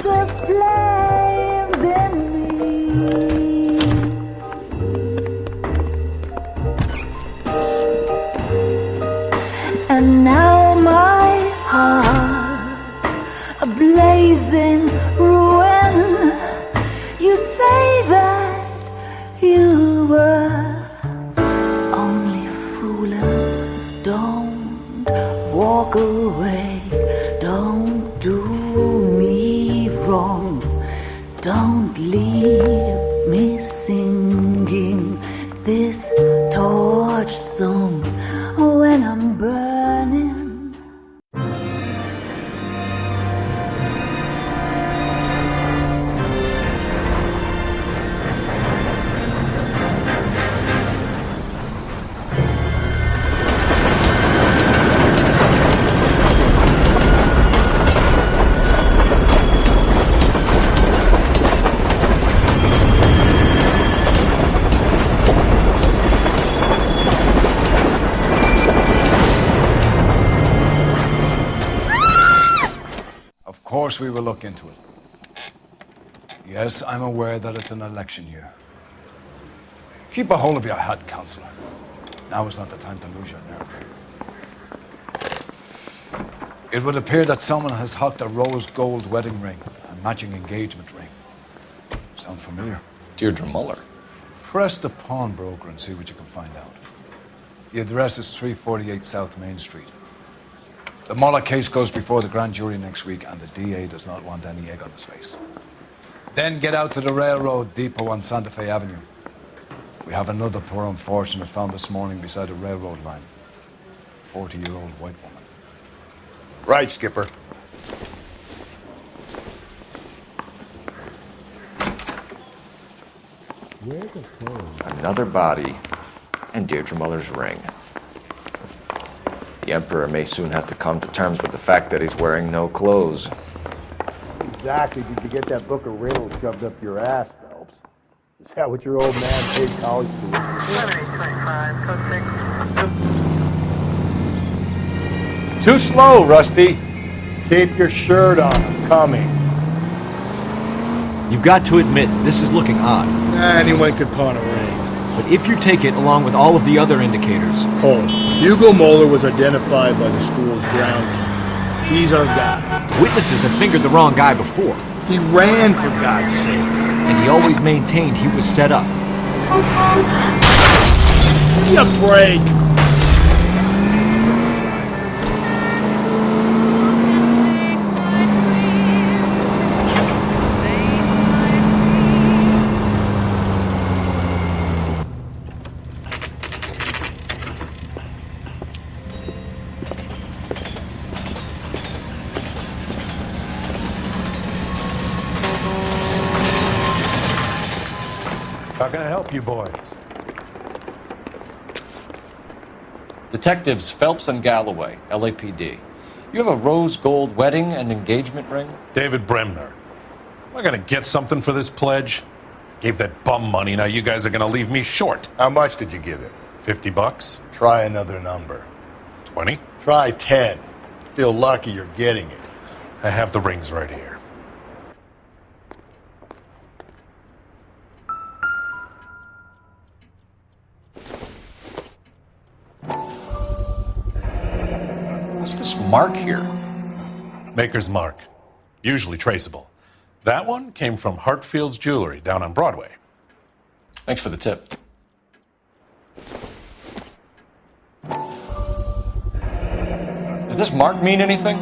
the flames in me. And now my heart's a blazing ruin. You say that you were only fooling. Don't walk away. Don't do me wrong. Don't leave me singing this torched song when I'm burning. Of course we will look into it. Yes, I'm aware that it's an election year. Keep a hold of your head, Counselor. Now is not the time to lose your nerve. It would appear that someone has hocked a rose gold wedding ring, a matching engagement ring. Sound familiar? Deirdre Muller. Press the pawnbroker and see what you can find out. The address is 348 South Main Street. The Muller case goes before the grand jury next week, and the DA does not want any egg on his face. Then get out to the railroad depot on Santa Fe Avenue. We have another poor unfortunate found this morning beside a railroad line. 40-year-old white woman. Right, Skipper. Another body, and Deirdre Muller's ring. The Emperor may soon have to come to terms with the fact that he's wearing no clothes. Exactly did you get that book of riddles shoved up your ass, Phelps? Is that what your old man paid college to? 7825, code 6. Too slow, Rusty. Keep your shirt on, I'm coming. You've got to admit, this is looking odd. Anyone could pawn a ring. But if you take it along with all of the other indicators... Hold. Hugo Moeller was identified by the school's groundskeeper. He's our guy. Witnesses have fingered the wrong guy before. He ran, for God's sake. And he always maintained he was set up. Give me a break. How can I help you boys? Detectives Phelps and Galloway, LAPD. You have a rose gold wedding and engagement ring? David Bremner. Am I gonna get something for this pledge? Gave that bum money, now you guys are gonna leave me short. How much did you give him? $50? Try another number. 20? Try 10. Feel lucky you're getting it. I have the rings right here. What's this mark here? Maker's mark. Usually traceable. That one came from Hartfield's Jewelry down on Broadway. Thanks for the tip. Does this mark mean anything?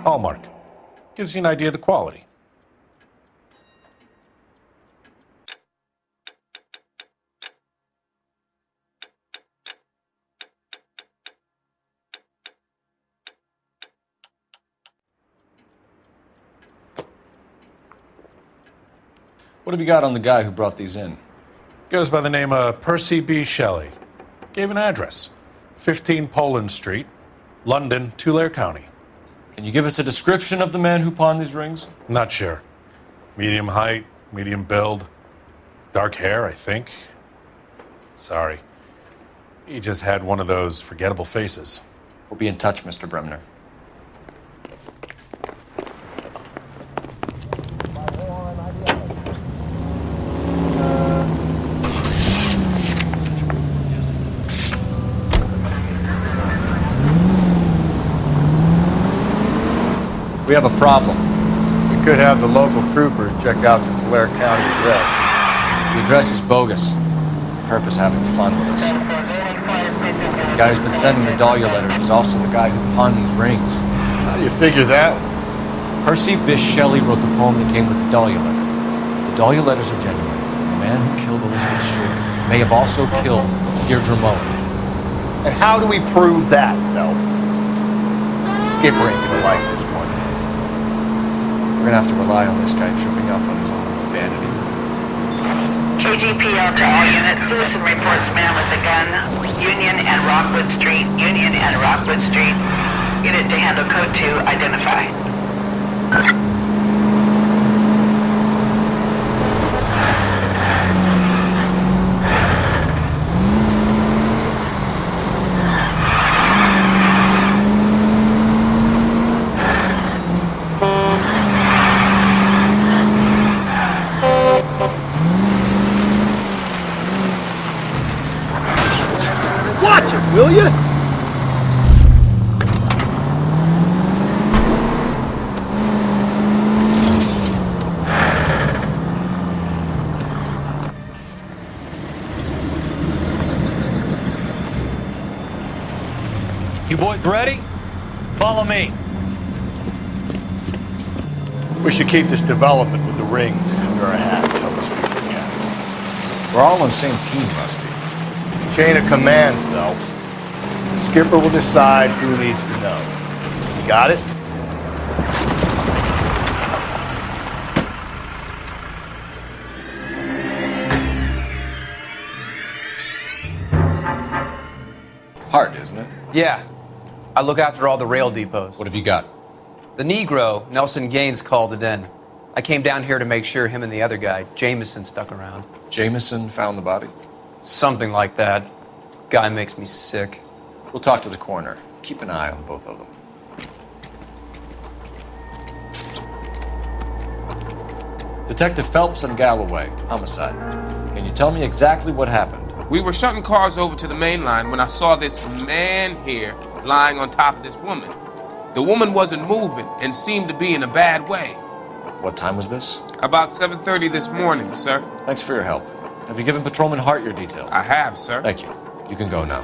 Hallmark. Gives you an idea of the quality. What have you got on the guy who brought these in? Goes by the name of Percy B. Shelley. Gave an address. 15 Poland Street, London, Tulare County. Can you give us a description of the man who pawned these rings? Not sure. Medium height, medium build. Dark hair, I think. Sorry. He just had one of those forgettable faces. We'll be in touch, Mr. Bremner. We have a problem. We could have the local troopers check out the Blair County address. The address is bogus. Herp is having fun with us. The guy who's been sending the Dahlia letters is also the guy who pawned these rings. How do you figure that? Percy Bysshe Shelley wrote the poem that came with the Dahlia letter. The Dahlia letters are genuine. The man who killed Elizabeth Stewart may have also killed Deirdre Mullen. And how do we prove that, Phelps? Skipper ain't gonna like this one. We're gonna have to rely on this guy tripping up on his own vanity. KGPL to all units. Citizen reports man with a gun. Union and Rockwood Street. Union and Rockwood Street. Unit to handle code 2. Identify. Watch it, will you? You boys ready? Follow me. We should keep this development with the rings under our hat until we speak again. We're all on the same team, Rusty. Chain of command, Phelps. The skipper will decide who needs to know. You got it? Hard, isn't it? Yeah. I look after all the rail depots. What have you got? The Negro, Nelson Gaines, called it in. I came down here to make sure him and the other guy, Jameson, stuck around. Jameson found the body? Something like that. Guy makes me sick. We'll talk to the coroner. Keep an eye on both of them. Detective Phelps and Galloway, homicide. Can you tell me exactly what happened? We were shutting cars over to the main line when I saw this man here lying on top of this woman. The woman wasn't moving and seemed to be in a bad way. What time was this? About 7:30 this morning, sir. Thanks for your help. Have you given Patrolman Hart your detail? I have, sir. Thank you. You can go now.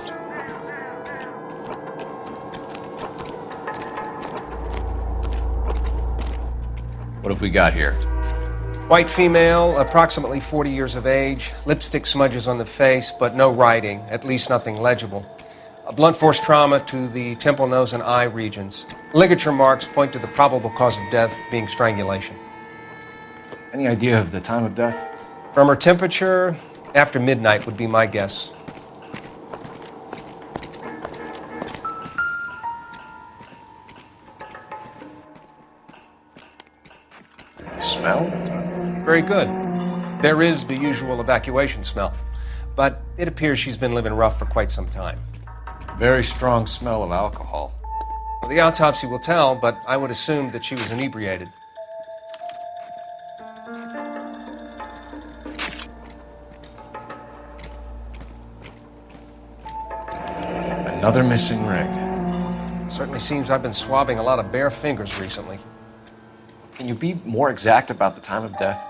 What have we got here? White female, approximately 40 years of age, lipstick smudges on the face, but no writing, at least nothing legible. A blunt force trauma to the temple, nose, and eye regions. Ligature marks point to the probable cause of death being strangulation. Any idea of the time of death? From her temperature, after midnight would be my guess. Smell? Very good. There is the usual evacuation smell, but it appears she's been living rough for quite some time. Very strong smell of alcohol. Well, the autopsy will tell, but I would assume that she was inebriated. Another missing ring. Certainly seems I've been swabbing a lot of bare fingers recently. Can you be more exact about the time of death?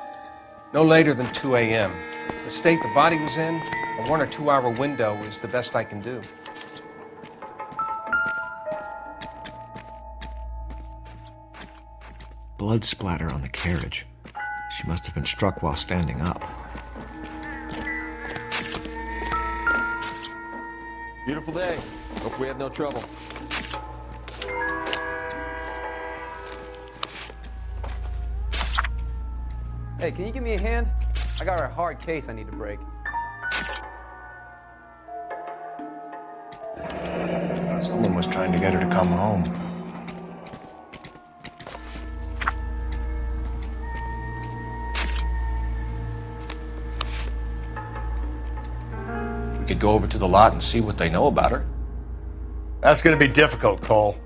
No later than 2 a.m. The state the body was in, a 1 or 2 hour window is the best I can do. Blood splatter on the carriage. She must have been struck while standing up. Beautiful day. Hope we have no trouble. Hey, can you give me a hand? I got a hard case I need to break. Someone was trying to get her to come home. We could go over to the lot and see what they know about her. That's gonna be difficult, Cole.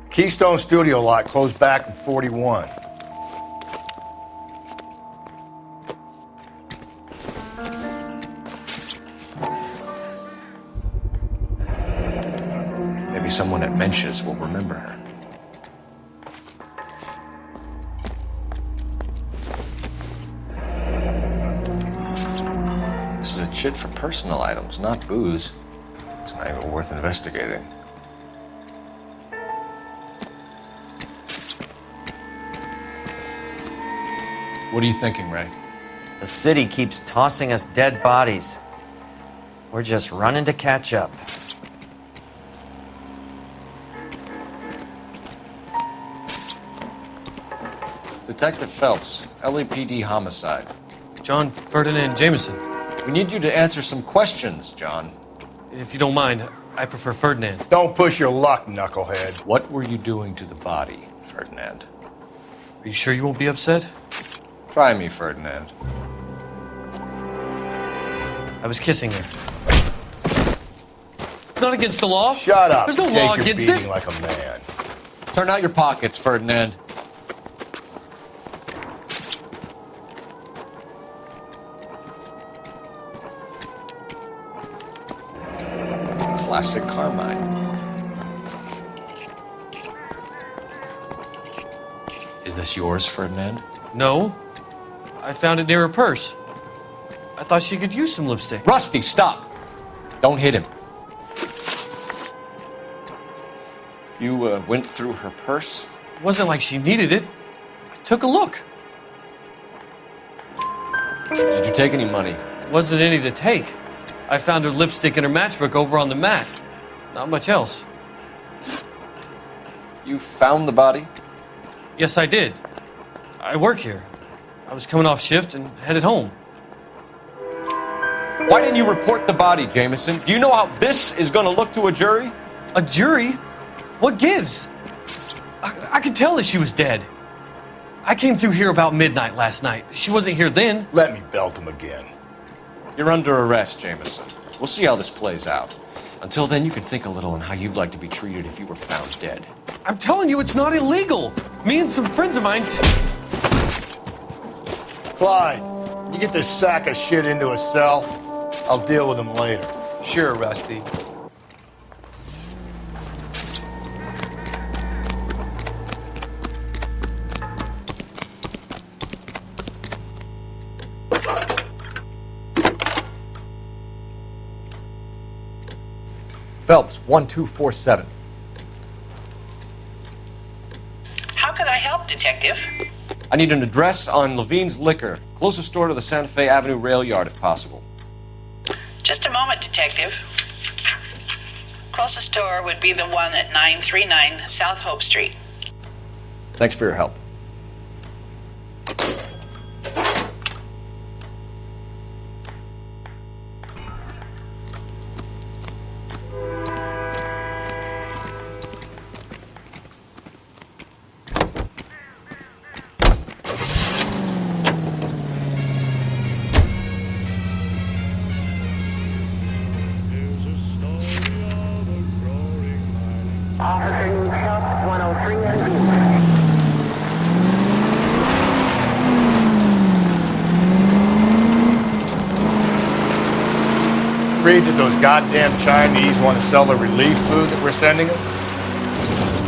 Keystone Studio lot closed back in 41. Maybe someone at Mensch's will remember her. shit for personal items, not booze. It's not even worth investigating. What are you thinking, Ray? The city keeps tossing us dead bodies. We're just running to catch up. Detective Phelps, LAPD homicide. John Ferdinand Jameson. We need you to answer some questions, John. If you don't mind, I prefer Ferdinand. Don't push your luck, knucklehead. What were you doing to the body, Ferdinand? Are you sure you won't be upset? Try me, Ferdinand. I was kissing her. It's not against the law. Shut up. There's no Take law your against beating it. like a man. Turn out your pockets, Ferdinand. Classic Carmine. Is this yours, Ferdinand? No. I found it near her purse. I thought she could use some lipstick. Rusty, stop! Don't hit him. You went through her purse? It wasn't like she needed it. I took a look. Did you take any money? Wasn't any to take. I found her lipstick and her matchbook over on the mat. Not much else. You found the body? Yes, I did. I work here. I was coming off shift and headed home. Why didn't you report the body, Jameson? Do you know how this is going to look to a jury? A jury? What gives? I could tell that she was dead. I came through here about midnight last night. She wasn't here then. Let me belt him again. You're under arrest, Jameson. We'll see how this plays out. Until then, you can think a little on how you'd like to be treated if you were found dead. I'm telling you, it's not illegal. Me and some friends of mine... Clyde, you get this sack of shit into a cell. I'll deal with him later. Sure, Rusty. Phelps, 1247. How can I help, Detective? I need an address on Levine's Liquor. Closest store to the Santa Fe Avenue rail yard, if possible. Just a moment, Detective. Closest store would be the one at 939 South Hope Street. Thanks for your help. Agreed that those goddamn Chinese want to sell the relief food that we're sending them?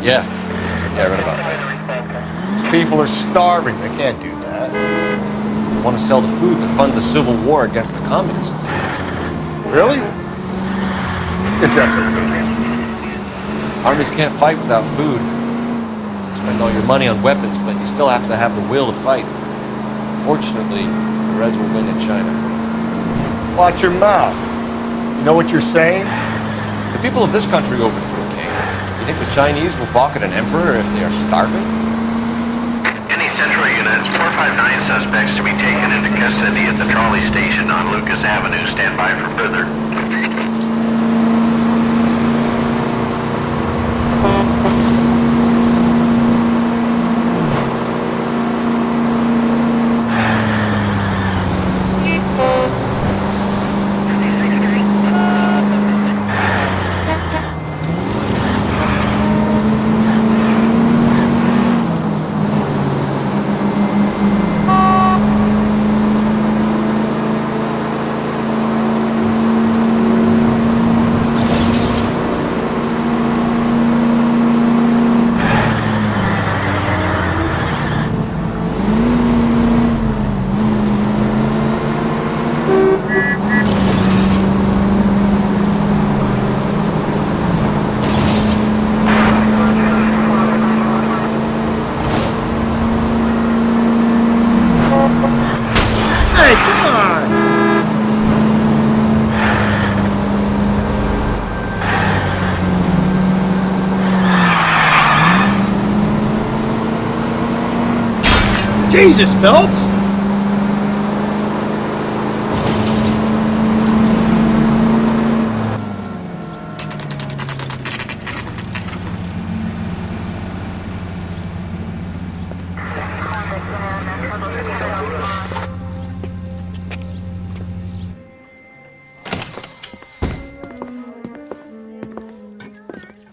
Yeah, I read about it. People are starving. They can't do that. They want to sell the food to fund the civil war against the communists. Really? Is that so good? Armies can't fight without food. You spend all your money on weapons, but you still have to have the will to fight. Fortunately, the Reds will win in China. Watch your mouth. You know what you're saying? The people of this country overthrew a king. You think the Chinese will balk at an emperor if they are starving? Any Central Unit, 459 suspects to be taken into custody at the trolley station on Lucas Avenue. Stand by for further. Jesus, Phelps!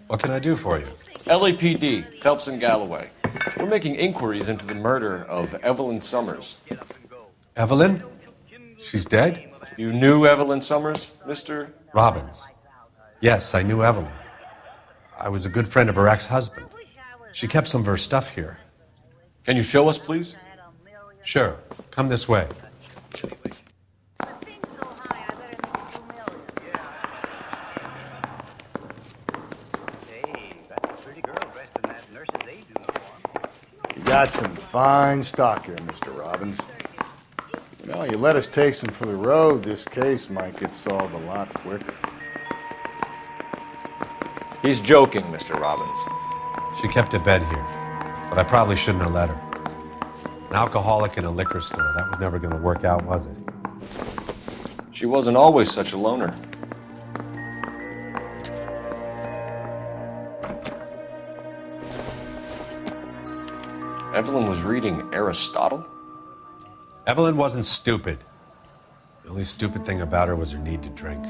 What can I do for you? LAPD, Phelps and Galloway. We're making inquiries into the murder of Evelyn Summers. Evelyn? She's dead? You knew Evelyn Summers, Mr. Robbins. Yes, I knew Evelyn. I was a good friend of her ex-husband. She kept some of her stuff here. Can you show us, please? Sure. Come this way. You got some fine stock here, Mr. Robbins. You know, you let us take some for the road, this case might get solved a lot quicker. He's joking, Mr. Robbins. She kept a bed here, but I probably shouldn't have let her. An alcoholic in a liquor store, that was never going to work out, was it? She wasn't always such a loner. Evelyn was reading Aristotle? Evelyn wasn't stupid. The only stupid thing about her was her need to drink.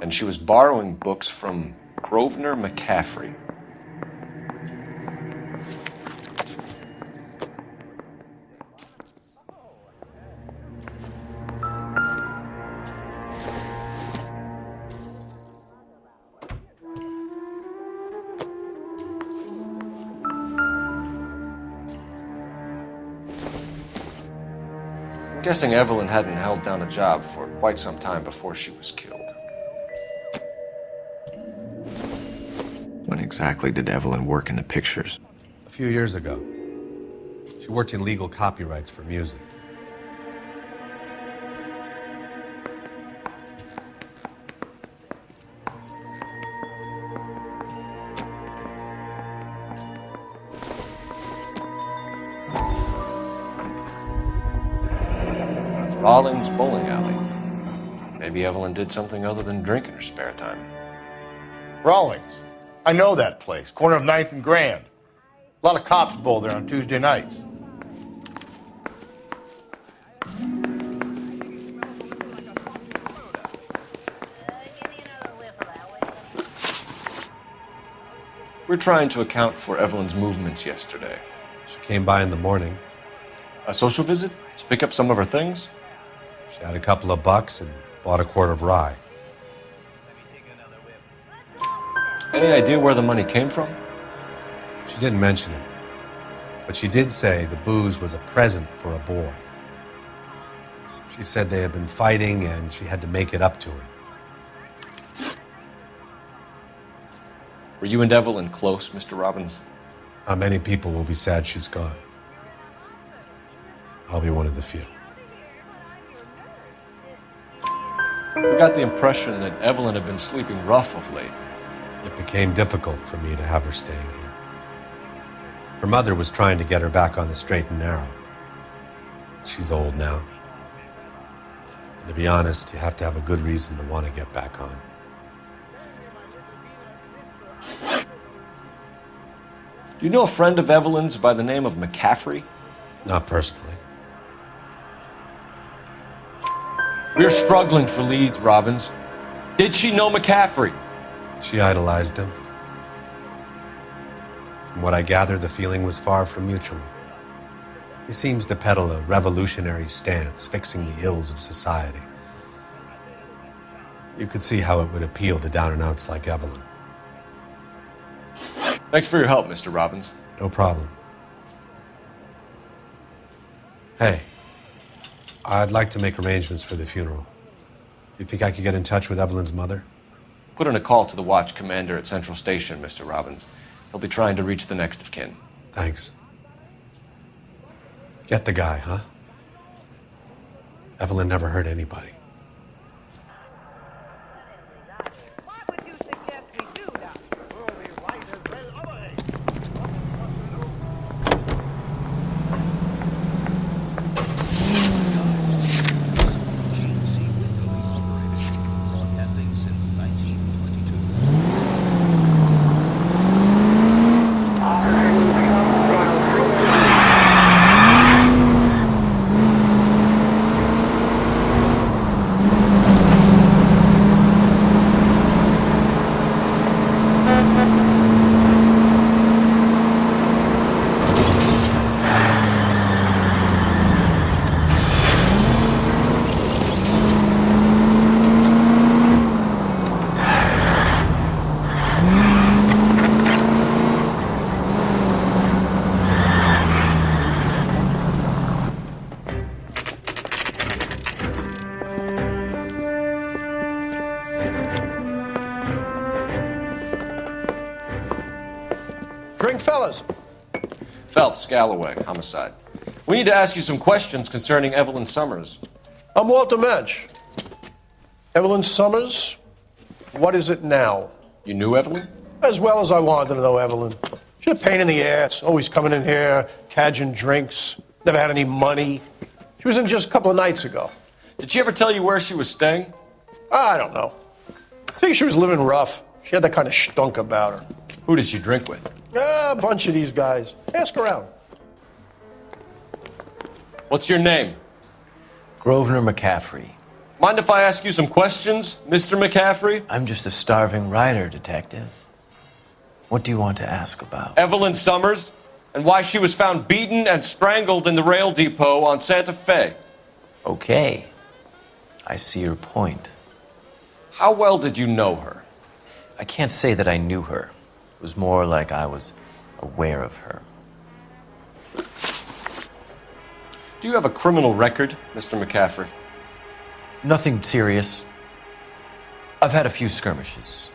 And she was borrowing books from Grosvenor McCaffrey. I'm guessing Evelyn hadn't held down a job for quite some time before she was killed. When exactly did Evelyn work in the pictures? A few years ago. She worked in legal copyrights for music. Rawlings Bowling Alley. Maybe Evelyn did something other than drink in her spare time. Rawlings. I know that place. Corner of 9th and Grand. A lot of cops bowl there on Tuesday nights. We're trying to account for Evelyn's movements yesterday. She came by in the morning. A social visit? To pick up some of her things? She had a couple of bucks and bought a quart of rye. Any idea where the money came from? She didn't mention it, but she did say the booze was a present for a boy. She said they had been fighting and she had to make it up to him. Were you and Evelyn close, Mr. Robbins? Many people will be sad she's gone. I'll be one of the few. We got the impression that Evelyn had been sleeping rough of late. It became difficult for me to have her staying here. Her mother was trying to get her back on the straight and narrow. She's old now. And to be honest, you have to have a good reason to want to get back on. Do you know a friend of Evelyn's by the name of McCaffrey? Not personally. We're struggling for leads, Robbins. Did she know McCaffrey? She idolized him. From what I gather, the feeling was far from mutual. He seems to peddle a revolutionary stance, fixing the ills of society. You could see how it would appeal to down-and-outs like Evelyn. Thanks for your help, Mr. Robbins. No problem. Hey, I'd like to make arrangements for the funeral. You think I could get in touch with Evelyn's mother? Put in a call to the watch commander at Central Station, Mr. Robbins. He'll be trying to reach the next of kin. Thanks. Get the guy, huh? Evelyn never hurt anybody. fellas. Phelps, Galloway, homicide. We need to ask you some questions concerning Evelyn Summers. I'm Walter Mensch. Evelyn Summers, what is it now? You knew Evelyn? As well as I wanted to know Evelyn. She's a pain in the ass, always coming in here, cadging drinks, never had any money. She was in just a couple of nights ago. Did she ever tell you where she was staying? I don't know. I think she was living rough. She had that kind of stunk about her. Who did she drink with? A bunch of these guys. Ask around. What's your name? Grosvenor McCaffrey. Mind if I ask you some questions, Mr. McCaffrey? I'm just a starving writer, detective. What do you want to ask about? Evelyn Summers, and why she was found beaten and strangled in the rail depot on Santa Fe. Okay. I see your point. How well did you know her? I can't say that I knew her. It was more like I was aware of her. Do you have a criminal record, Mr. McCaffrey? Nothing serious. I've had a few skirmishes.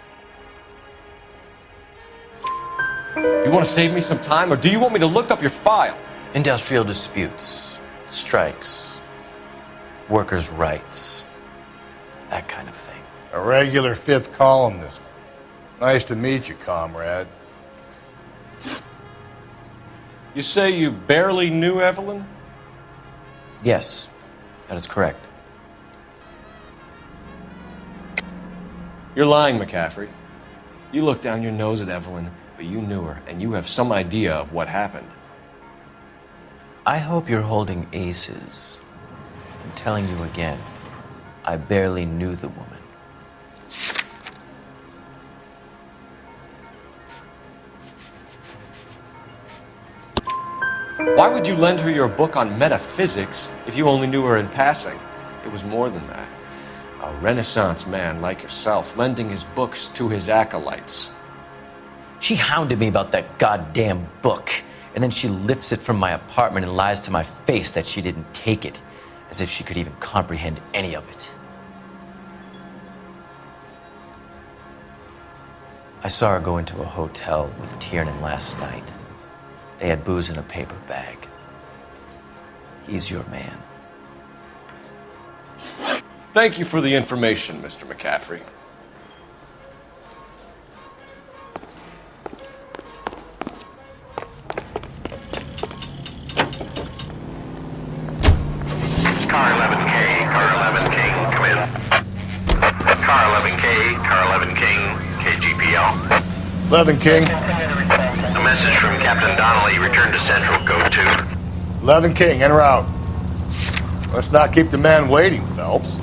Do you want to save me some time, or do you want me to look up your file? Industrial disputes, strikes, workers' rights, that kind of thing. A regular fifth columnist. Nice to meet you, comrade. You say you barely knew Evelyn? Yes, that is correct. You're lying, McCaffrey. You looked down your nose at Evelyn, but you knew her, and you have some idea of what happened. I hope you're holding aces. I'm telling you again, I barely knew the woman. Why would you lend her your book on metaphysics if you only knew her in passing? It was more than that. A Renaissance man like yourself, lending his books to his acolytes. She hounded me about that goddamn book, and then she lifts it from my apartment and lies to my face that she didn't take it, as if she could even comprehend any of it. I saw her go into a hotel with Tiernan last night. They had booze in a paper bag. He's your man. Thank you for the information, Mr. McCaffrey. Car 11K, Car 11 King, come in. Car 11K, Car 11 King, KGPL. 11 King. A message from Captain Donnelly, return to Central, go to. 11 King, en route. Let's not keep the man waiting, Phelps.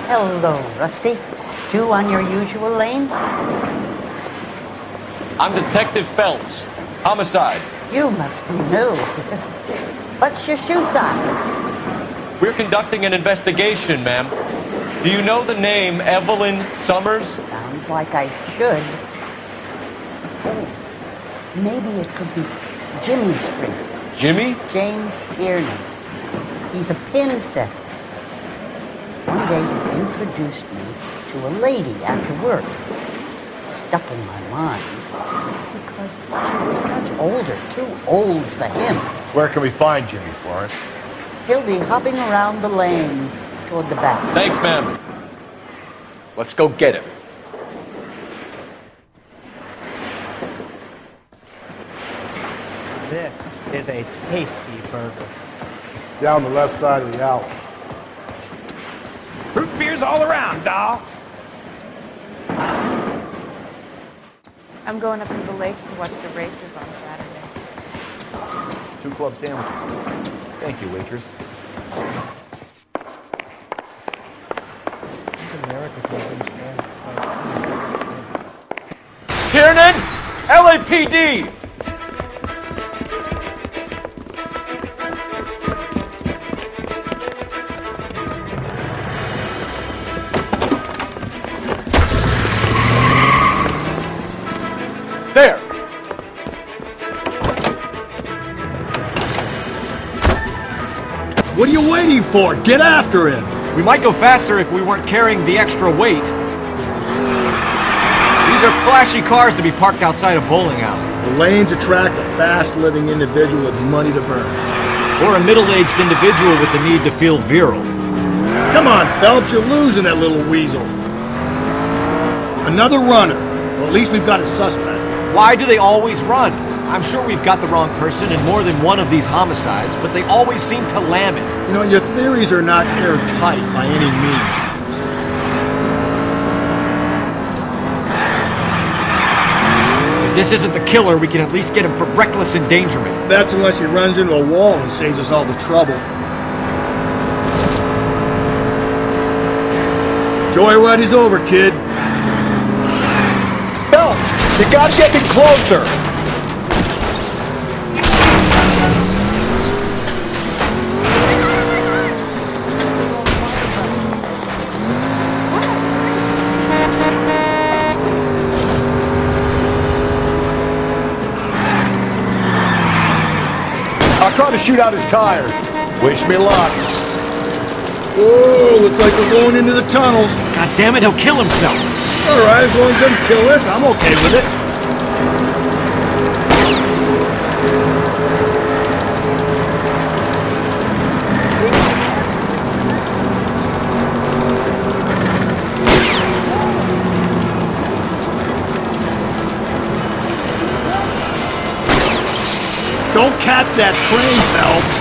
Hello, Rusty. Two on your usual lane? I'm Detective Phelps. Homicide. You must be new. What's your shoe size? We're conducting an investigation, ma'am. Do you know the name Evelyn Summers? Sounds like I should. Oh, maybe it could be Jimmy's friend. Jimmy? James Tiernan. He's a pin setter. One day he introduced me to a lady after work. It stuck in my mind because she was much older, too old for him. Where can we find Jimmy, Florence? He'll be hopping around the lanes toward the back. Thanks, ma'am. Let's go get him. This is a tasty burger. Down the left side of the alley. Root beers all around, doll. I'm going up to the lakes to watch the races on Saturday. 2 club sandwiches. Thank you, waitress. Tiernan! LAPD! There! What are you waiting for? Get after him! We might go faster if we weren't carrying the extra weight. These are flashy cars to be parked outside a bowling alley. The lanes attract a fast-living individual with money to burn. Or a middle-aged individual with the need to feel virile. Come on, Phelps, you're losing that little weasel. Another runner. Well, at least we've got a suspect. Why do they always run? I'm sure we've got the wrong person in more than one of these homicides, but they always seem to lam it. You know, your theories are not airtight by any means. If this isn't the killer, we can at least get him for reckless endangerment. That's unless he runs into a wall and saves us all the trouble. Joyride is over, kid. Phelps, you gotta get me closer. I'll try to shoot out his tires. Wish me luck. Whoa, looks like we're going into the tunnels. God damn it, he'll kill himself. All right, as long as he doesn't kill us, I'm okay with it. Don't catch that train, Phelps.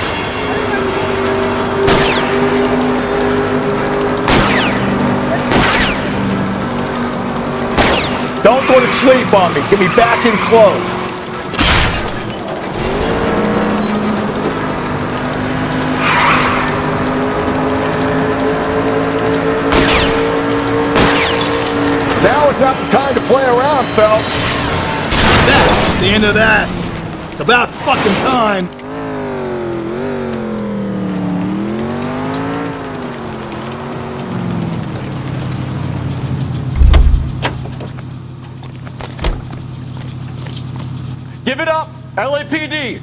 Don't go to sleep on me. Get me back in close. Now is not the time to play around, Phelps. That's the end of that. It's about fucking time. Give it up, LAPD!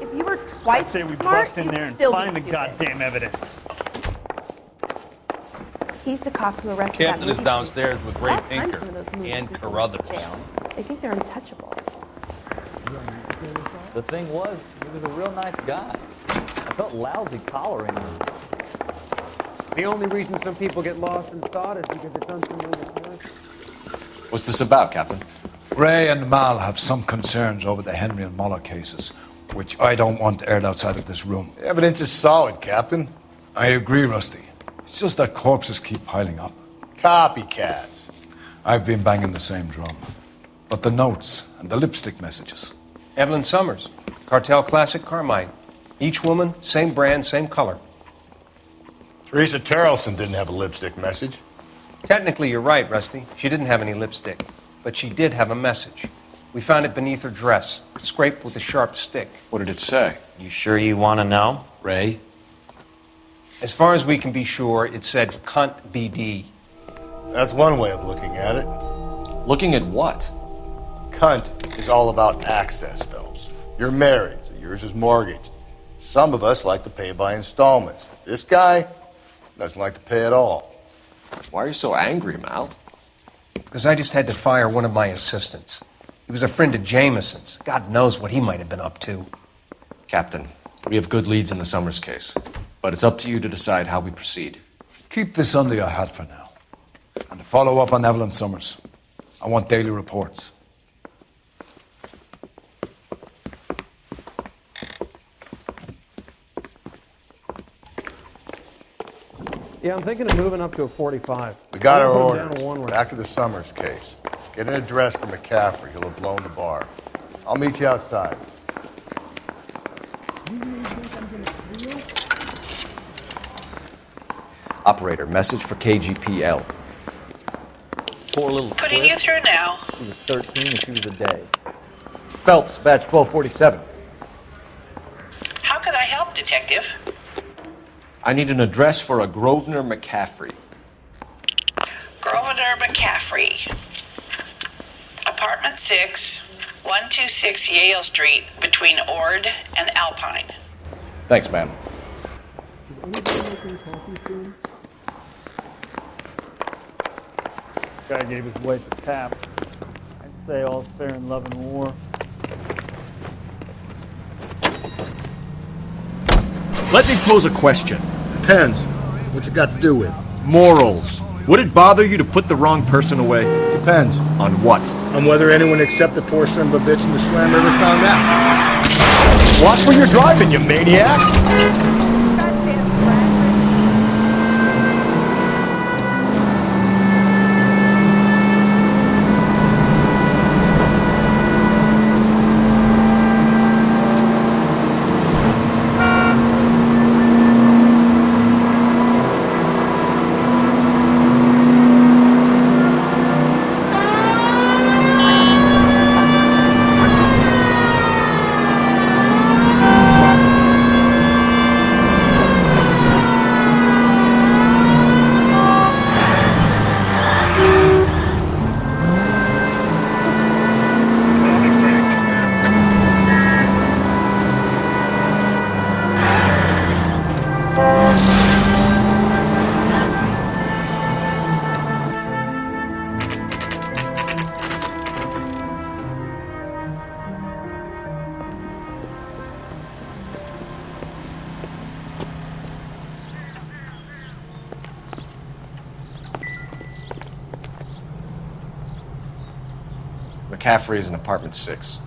If you were twice I'd say we smart, bust in you'd there and still find be the stupid. goddamn evidence. He's the cop who arrested Captain that is movie downstairs priest. with A Ray lot of times Pinker some of those movies and people Carruthers. go to jail. They think they're untouchable. The thing was, he was a real nice guy. I felt lousy collaring him. The only reason some people get lost in thought is because it's unfamiliar territory. What's this about, Captain? Ray and Mal have some concerns over the Henry and Muller cases, which I don't want aired outside of this room. The evidence is solid, Captain. I agree, Rusty. It's just that corpses keep piling up. Copycats. I've been banging the same drum. But the notes and the lipstick messages. Evelyn Summers, Cartel Classic Carmine. Each woman, same brand, same color. Teresa Terrelson didn't have a lipstick message. Technically, you're right, Rusty. She didn't have any lipstick. But she did have a message. We found it beneath her dress, scraped with a sharp stick. What did it say? You sure you want to know? Ray? As far as we can be sure, it said cunt BD. That's one way of looking at it. Looking at what? Cunt is all about access, Phelps. You're married, so yours is mortgaged. Some of us like to pay by installments. This guy doesn't like to pay at all. Why are you so angry, Mal? Because I just had to fire one of my assistants. He was a friend of Jameson's. God knows what he might have been up to. Captain, we have good leads in the Summers case, but it's up to you to decide how we proceed. Keep this under your hat for now. And to follow up on Evelyn Summers, I want daily reports. Yeah, I'm thinking of moving up to a 45. We got our Put 'em down orders. to one way. Back to the Summers case. Get an address for McCaffrey. He'll have blown the bar. I'll meet you outside. Operator, message for KGPL. Poor little Putting you through now. She was 13 and she was a day. Phelps, badge 1247. How could I help, Detective? I need an address for a Grosvenor McCaffrey. Grosvenor McCaffrey. Apartment 6, 126 Yale Street, between Ord and Alpine. Thanks, ma'am. Guy gave his wife a tap. I'd say all's fair in love and war. Let me pose a question. Depends. What's it got to do with? Morals. Would it bother you to put the wrong person away? Depends. On what? On whether anyone except the poor son of a bitch in the slam ever found out. Watch where you're driving, you maniac! McCaffrey is in apartment 6.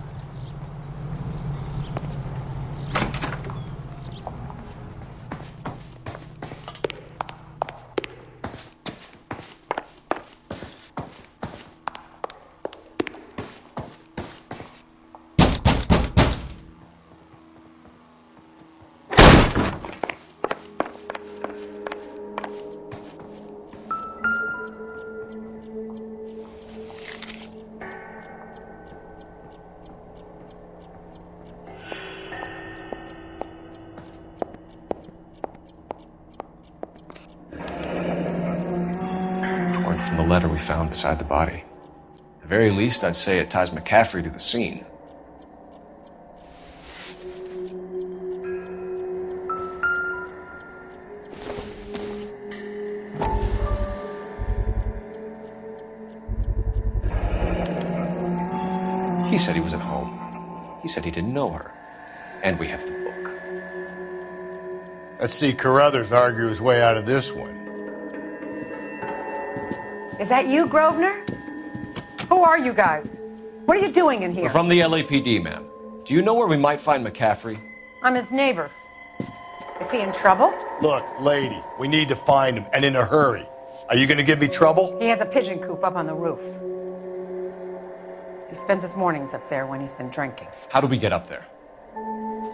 From the letter we found beside the body. the very least, I'd say it ties McCaffrey to the scene. He said he was at home. He said he didn't know her. And we have the book. Let's see Carruthers argue his way out of this one. Is that you, Grosvenor? Who are you guys? What are you doing in here? We're from the LAPD, ma'am. Do you know where we might find McCaffrey? I'm his neighbor. Is he in trouble? Look, lady, we need to find him, and in a hurry. Are you going to give me trouble? He has a pigeon coop up on the roof. He spends his mornings up there when he's been drinking. How do we get up there?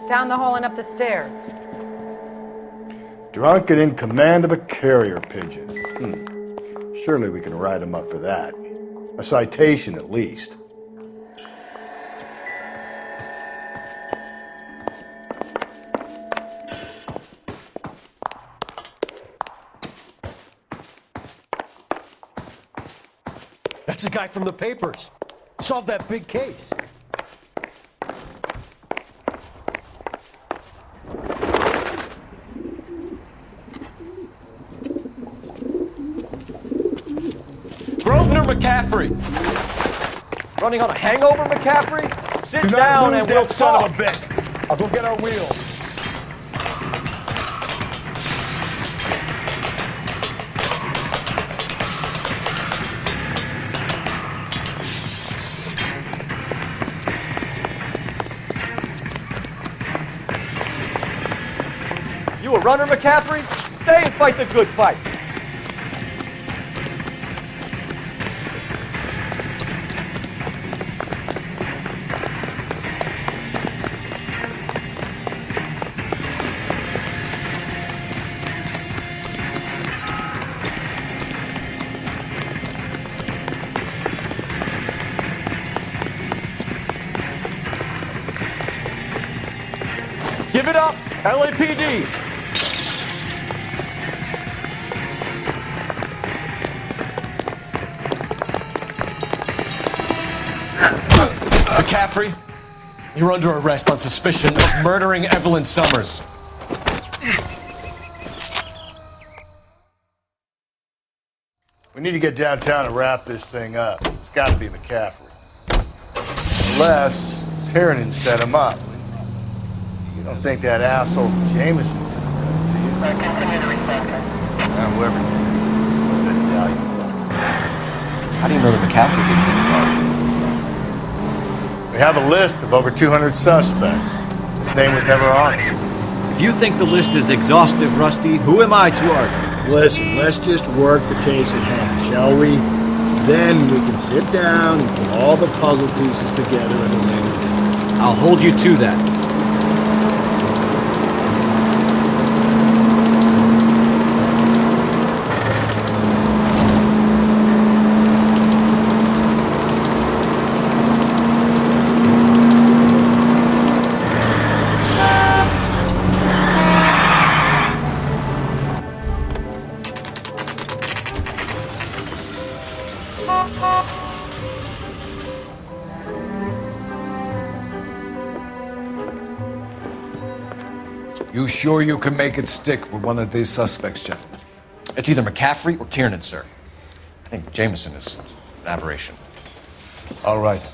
Down the hall and up the stairs. Drunk and in command of a carrier pigeon. Surely we can write him up for that. A citation, at least. That's the guy from the papers. Solved that big case. Grosvenor McCaffrey! Running on a hangover, McCaffrey? Sit down and we'll talk. Son of a bitch. I'll go get our wheels. You a runner, McCaffrey? Stay and fight the good fight. Give it up, LAPD. McCaffrey, you're under arrest on suspicion of murdering Evelyn Summers. We need to get downtown and wrap this thing up. It's got to be McCaffrey. Unless Tiernan set him up. You don't think that asshole Jameson did that, do you? Whoever did it, he's gonna tell you. How do you know that McCaffrey didn't get involved? We have a list of over 200 suspects. His name was never on it. If you think the list is exhaustive, Rusty, who am I to argue? Listen, let's just work the case at hand, shall we? Then we can sit down and put all the puzzle pieces together at a later date. I'll hold you to that. You sure you can make it stick with one of these suspects, gentlemen? It's either McCaffrey or Tiernan, sir. I think Jameson is an aberration. All right.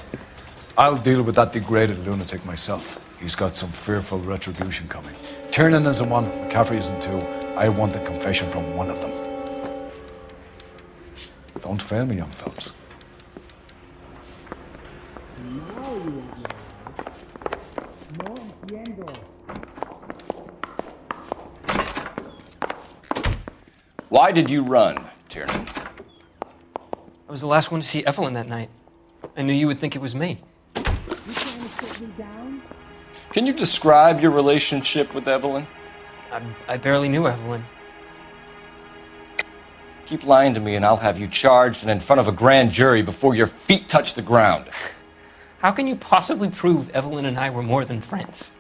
I'll deal with that degraded lunatic myself. He's got some fearful retribution coming. Tiernan isn't one, McCaffrey isn't two. I want a confession from one of them. Don't fail me, young fellas. Why did you run, Tiernan? I was the last one to see Evelyn that night. I knew you would think it was me. Can you describe your relationship with Evelyn? I barely knew Evelyn. Keep lying to me and I'll have you charged and in front of a grand jury before your feet touch the ground. How can you possibly prove Evelyn and I were more than friends?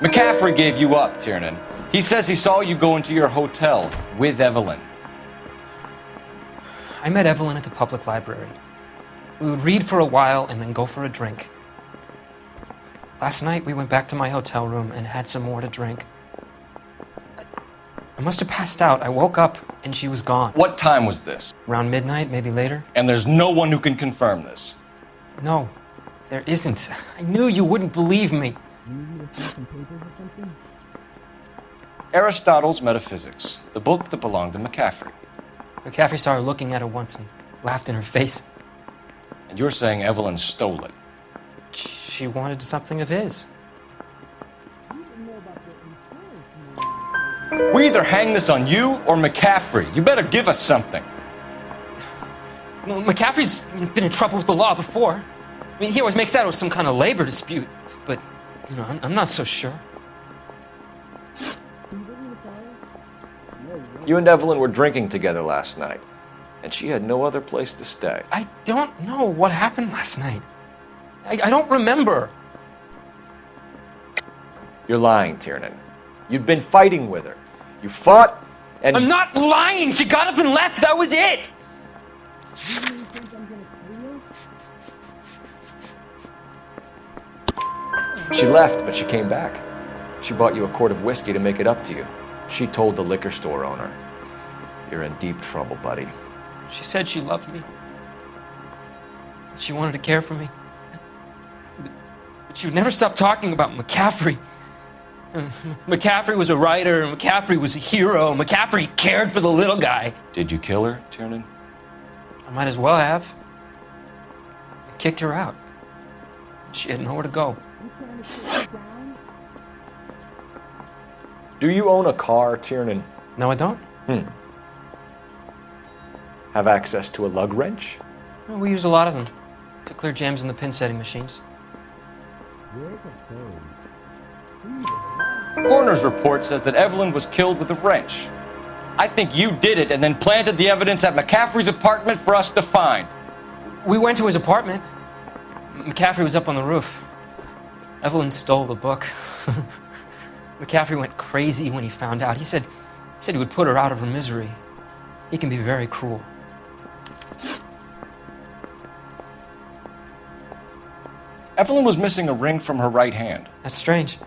McCaffrey gave you up, Tiernan. He says he saw you go into your hotel with Evelyn. I met Evelyn at the public library. We would read for a while and then go for a drink. Last night, we went back to my hotel room and had some more to drink. I must have passed out. I woke up and she was gone. What time was this? Around midnight, maybe later. And there's no one who can confirm this. No, there isn't. I knew you wouldn't believe me. Aristotle's Metaphysics, the book that belonged to McCaffrey. McCaffrey saw her looking at it once and laughed in her face. And you're saying Evelyn stole it? She wanted something of his. We either hang this on you or McCaffrey. You better give us something. Well, McCaffrey's been in trouble with the law before. I mean, he always makes out it was some kind of labor dispute, but, you know, I'm not so sure. You and Evelyn were drinking together last night, and she had no other place to stay. I don't know what happened last night. I don't remember. You're lying, Tiernan. You'd been fighting with her. You fought, and... I'm not lying! She got up and left, that was it! She left, but she came back. She bought you a quart of whiskey to make it up to you. She told the liquor store owner. You're in deep trouble, buddy. She said she loved me. She wanted to care for me. But she would never stop talking about McCaffrey. McCaffrey was a writer, McCaffrey was a hero, McCaffrey cared for the little guy. Did you kill her, Tiernan? I might as well have. I kicked her out. She had nowhere to go. Do you own a car, Tiernan? No, I don't. Have access to a lug wrench? Well, we use a lot of them to clear jams in the pin setting machines. Coroner's report says that Evelyn was killed with a wrench. I think you did it and then planted the evidence at McCaffrey's apartment for us to find. We went to his apartment. McCaffrey was up on the roof. Evelyn stole the book. McCaffrey went crazy when he found out. He said he would put her out of her misery. He can be very cruel. Evelyn was missing a ring from her right hand. That's strange.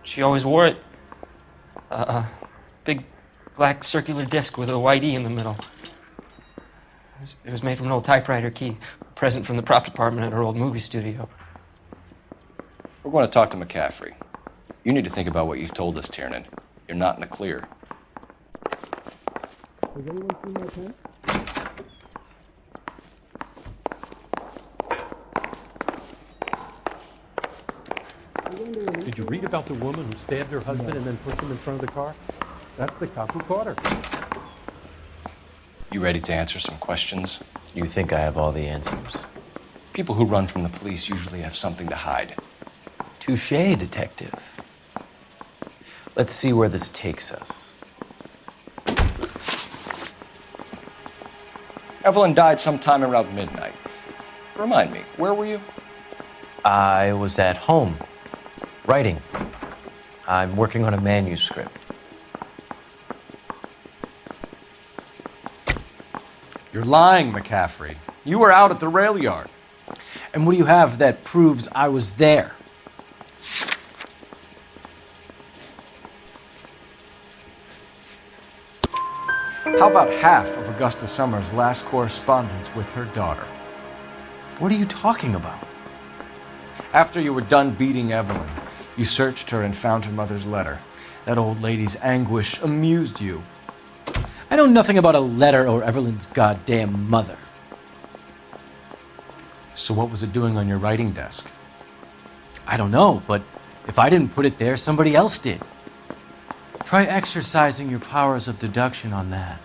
She always wore it. A big black circular disc with a white E in the middle. It was made from an old typewriter key, a present from the prop department at her old movie studio. We're going to talk to McCaffrey. You need to think about what you've told us, Tiernan. You're not in the clear. Has anyone seen my pen? Did you read about the woman who stabbed her husband and then pushed him in front of the car? That's the cop who caught her. You ready to answer some questions? You think I have all the answers? People who run from the police usually have something to hide. Touché, detective. Let's see where this takes us. Evelyn died sometime around midnight. Remind me, where were you? I was at home, writing. I'm working on a manuscript. You're lying, McCaffrey. You were out at the rail yard. And what do you have that proves I was there? How about half of Augusta Summers' last correspondence with her daughter? What are you talking about? After you were done beating Evelyn, you searched her and found her mother's letter. That old lady's anguish amused you. I know nothing about a letter or Evelyn's goddamn mother. So what was it doing on your writing desk? I don't know, but if I didn't put it there, somebody else did. Try exercising your powers of deduction on that.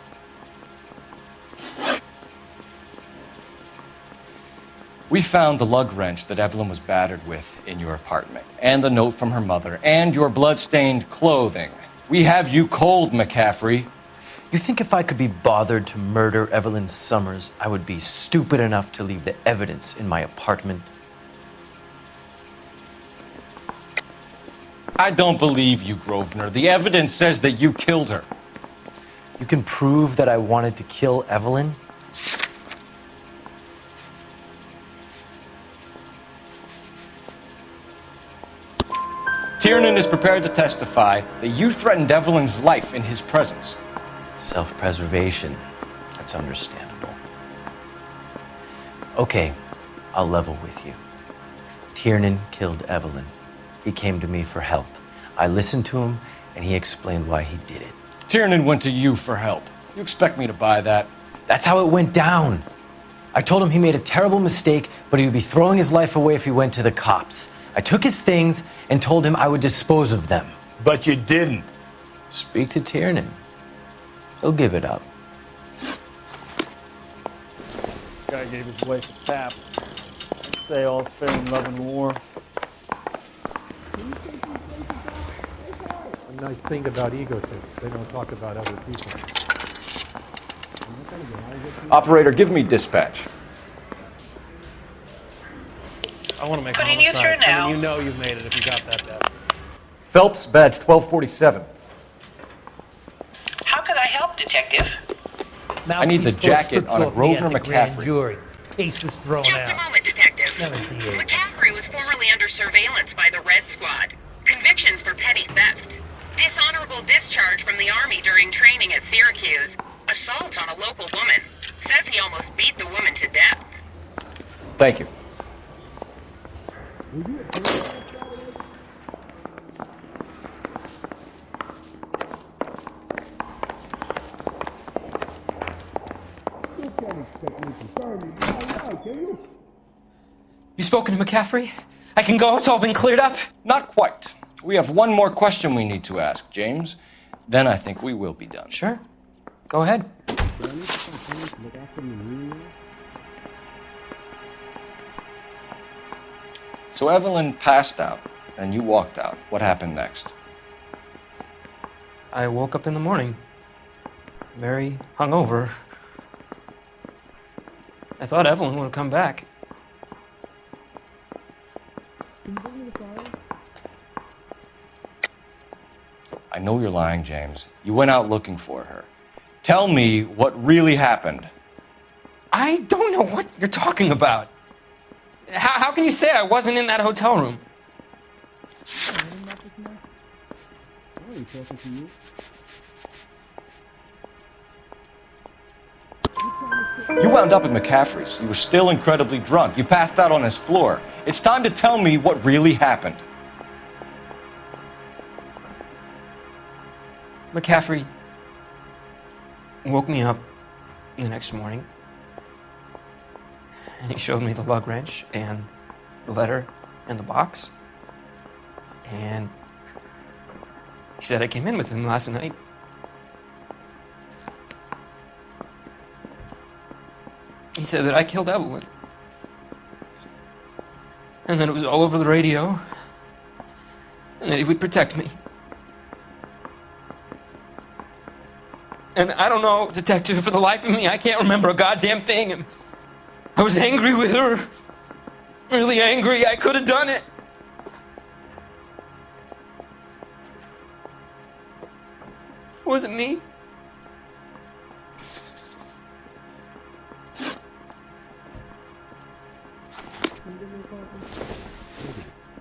We found the lug wrench that Evelyn was battered with in your apartment, and the note from her mother, and your blood-stained clothing. We have you cold, McCaffrey. You think if I could be bothered to murder Evelyn Summers, I would be stupid enough to leave the evidence in my apartment? I don't believe you, Grosvenor. The evidence says that you killed her. You can prove that I wanted to kill Evelyn? Tiernan is prepared to testify that you threatened Evelyn's life in his presence. Self-preservation. That's understandable. Okay, I'll level with you. Tiernan killed Evelyn. He came to me for help. I listened to him, and he explained why he did it. Tiernan went to you for help. You expect me to buy that? That's how it went down. I told him he made a terrible mistake, but he would be throwing his life away if he went to the cops. I took his things and told him I would dispose of them. But you didn't. Speak to Tiernan. He'll give it up. Guy gave his wife a tap. Say all fair in love and war. A nice thing about egotists, they don't talk about other people. Operator, give me dispatch. I want to make Putting you homicide. through now. I mean, you know you've made it if you got that bad. Phelps, badge 1247. How could I help, Detective? I need the jacket on a Grosvenor McCaffrey. Jury. Case was thrown Just out. a moment, Detective. McCaffrey was formerly under surveillance by the Red Squad. Convictions for petty theft. Dishonorable discharge from the Army during training at Syracuse. Assault on a local woman. Says he almost beat the woman to death. Thank you. You spoken to McCaffrey? I can go? It's all been cleared up? Not quite. We have one more question we need to ask, James. Then I think we will be done. Sure. Go ahead. So Evelyn passed out, and you walked out. What happened next? I woke up in the morning, very hungover. I thought Evelyn would have come back. I know you're lying, James. You went out looking for her. Tell me what really happened. I don't know what you're talking about. How can you say I wasn't in that hotel room? You wound up at McCaffrey's. You were still incredibly drunk. You passed out on his floor. It's time to tell me what really happened. McCaffrey woke me up the next morning, and he showed me the lug wrench and the letter and the box, and he said I came in with him last night. He said that I killed Evelyn, and that it was all over the radio, and that he would protect me. And I don't know, Detective, for the life of me, I can't remember a goddamn thing. And I was angry with her. Really angry. I could have done it. Was it me?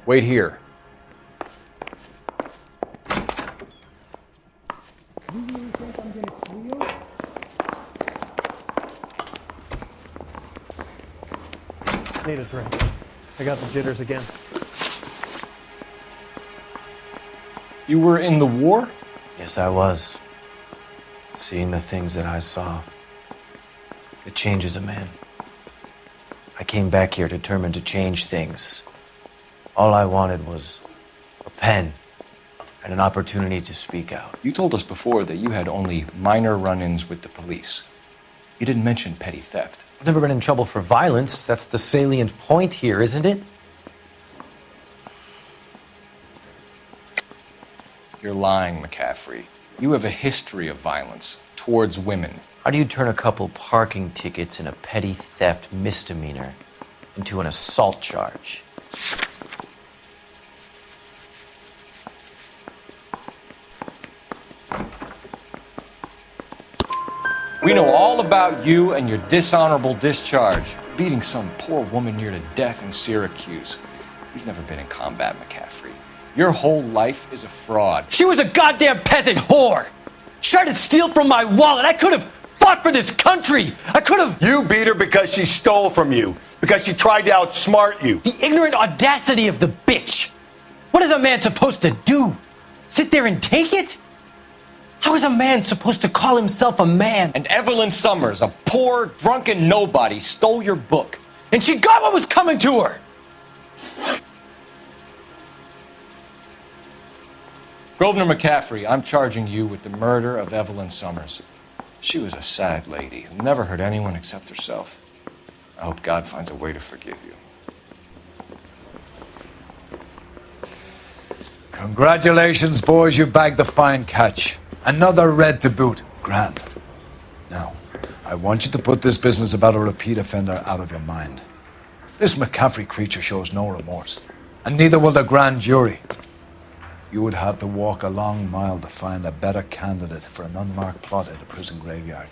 Wait here. Need a drink. I got the jitters again. You were in the war? Yes, I was. Seeing the things that I saw, it changes a man. I came back here determined to change things. All I wanted was a pen and an opportunity to speak out. You told us before that you had only minor run-ins with the police. You didn't mention petty theft. I've never been in trouble for violence. That's the salient point here, isn't it? You're lying, McCaffrey. You have a history of violence towards women. How do you turn a couple parking tickets and a petty theft misdemeanor into an assault charge? We know all about you and your dishonorable discharge, beating some poor woman near to death in Syracuse. You've never been in combat, McCaffrey. Your whole life is a fraud. She was a goddamn peasant whore. She tried to steal from my wallet. I could have fought for this country. I could have. You beat her because she stole from you, because she tried to outsmart you. The ignorant audacity of the bitch. What is a man supposed to do? Sit there and take it? How is a man supposed to call himself a man? And Evelyn Summers, a poor, drunken nobody, stole your book. And she got what was coming to her. Grosvenor McCaffrey, I'm charging you with the murder of Evelyn Summers. She was a sad lady who never hurt anyone except herself. I hope God finds a way to forgive you. Congratulations, boys, you bagged the fine catch. Another red to boot. Grand. Now, I want you to put this business about a repeat offender out of your mind. This McCaffrey creature shows no remorse, and neither will the grand jury. You would have to walk a long mile to find a better candidate for an unmarked plot at a prison graveyard.